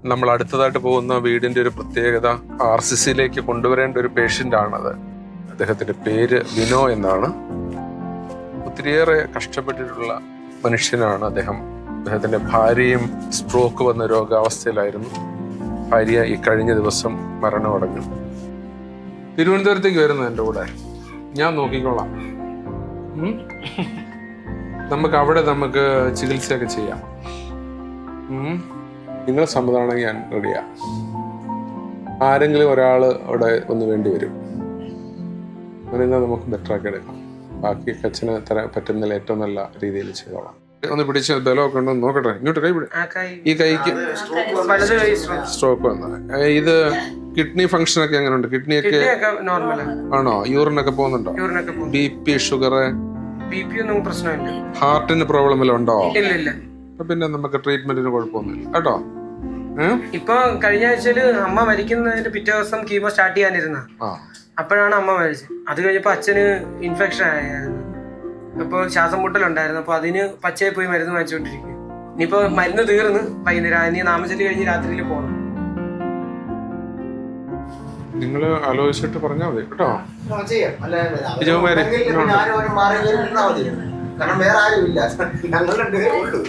നമ്മൾ അടുത്തതായിട്ട് പോകുന്ന വീടിന്റെ ഒരു പ്രത്യേകത RCCയിലേക്ക് കൊണ്ടുവരേണ്ട ഒരു പേഷ്യൻ്റ് ആണത്. അദ്ദേഹത്തിന്റെ പേര് വിനോ എന്നാണ്. ഒത്തിരിയേറെ കഷ്ടപ്പെട്ടിട്ടുള്ള മനുഷ്യനാണ് അദ്ദേഹം. അദ്ദേഹത്തിന്റെ ഭാര്യയും സ്ട്രോക്ക് വന്ന രോഗാവസ്ഥയിലായിരുന്നു. ഭാര്യ ഈ കഴിഞ്ഞ ദിവസം മരണമടഞ്ഞു. തിരുവനന്തപുരത്തേക്ക് വരുന്നു എൻ്റെ കൂടെ, ഞാൻ നോക്കിക്കൊള്ളാം. നമുക്ക് അവിടെ ചികിത്സയൊക്കെ ചെയ്യാം. നിങ്ങൾ സമ്മതമാണെങ്കിൽ ഞാൻ റെഡിയാ. ആരെങ്കിലും ഒരാൾ അവിടെ ഒന്ന് വേണ്ടി വരും. അങ്ങനെ നമുക്ക് ബെറ്റർ ആക്കി എടുക്കാം. ബാക്കി അച്ഛന് തരാൻ പറ്റുന്നതിൽ ഏറ്റവും നല്ല രീതിയിൽ ചെയ്തോളാം. ഒന്ന് പിടിച്ച് ബലമൊക്കെ ഉണ്ടോ നോക്കട്ടെ. ഇങ്ങോട്ട് കൈ പിടി. ഈ കൈക്ക് സ്ട്രോക്ക് വന്ന ഇത് കിഡ്നി ഫംഗ്ഷൻ ഒക്കെ എങ്ങനെയുണ്ട്? കിഡ്നിയൊക്കെ ആണോ? യൂറിനൊക്കെ പോകുന്നുണ്ടോ? BP, ഷുഗർ, ഹാർട്ടിന് പ്രോബ്ലം വല്ലതും ഉണ്ടോ? പിന്നെ നമുക്ക് ട്രീറ്റ്മെന്റിന് കുഴപ്പമൊന്നുമില്ല കേട്ടോ. ഇപ്പൊ കഴിഞ്ഞ ആഴ്ചയില് അമ്മ മരിക്കുന്നതിന് പിറ്റേ ദിവസം കീമോ സ്റ്റാർട്ട് ചെയ്യാനിരുന്ന അപ്പോഴാണ് അമ്മ മരിച്ചത്. അത് കഴിഞ്ഞപ്പോ അച്ഛന് ഇൻഫെക്ഷൻ ആയിരുന്നു. അപ്പൊ ശ്വാസം മുട്ടലുണ്ടായിരുന്നു. അപ്പൊ അതിന് പച്ചയെ പോയി മരുന്ന് വാങ്ങിച്ചുകൊണ്ടിരിക്കും. ഇനിയിപ്പോ മരുന്ന് തീർന്ന് വൈകുന്നേരം, ഇനി നാമജലി കഴിഞ്ഞ് രാത്രിയിൽ പോകണം. നിങ്ങൾ ആലോചിച്ചിട്ട് പറഞ്ഞാൽ മതി കേട്ടോ. കാരണം വേറെ ആരും ഇല്ല, ഞങ്ങൾ രണ്ടുപേരേ ഉള്ളൂ.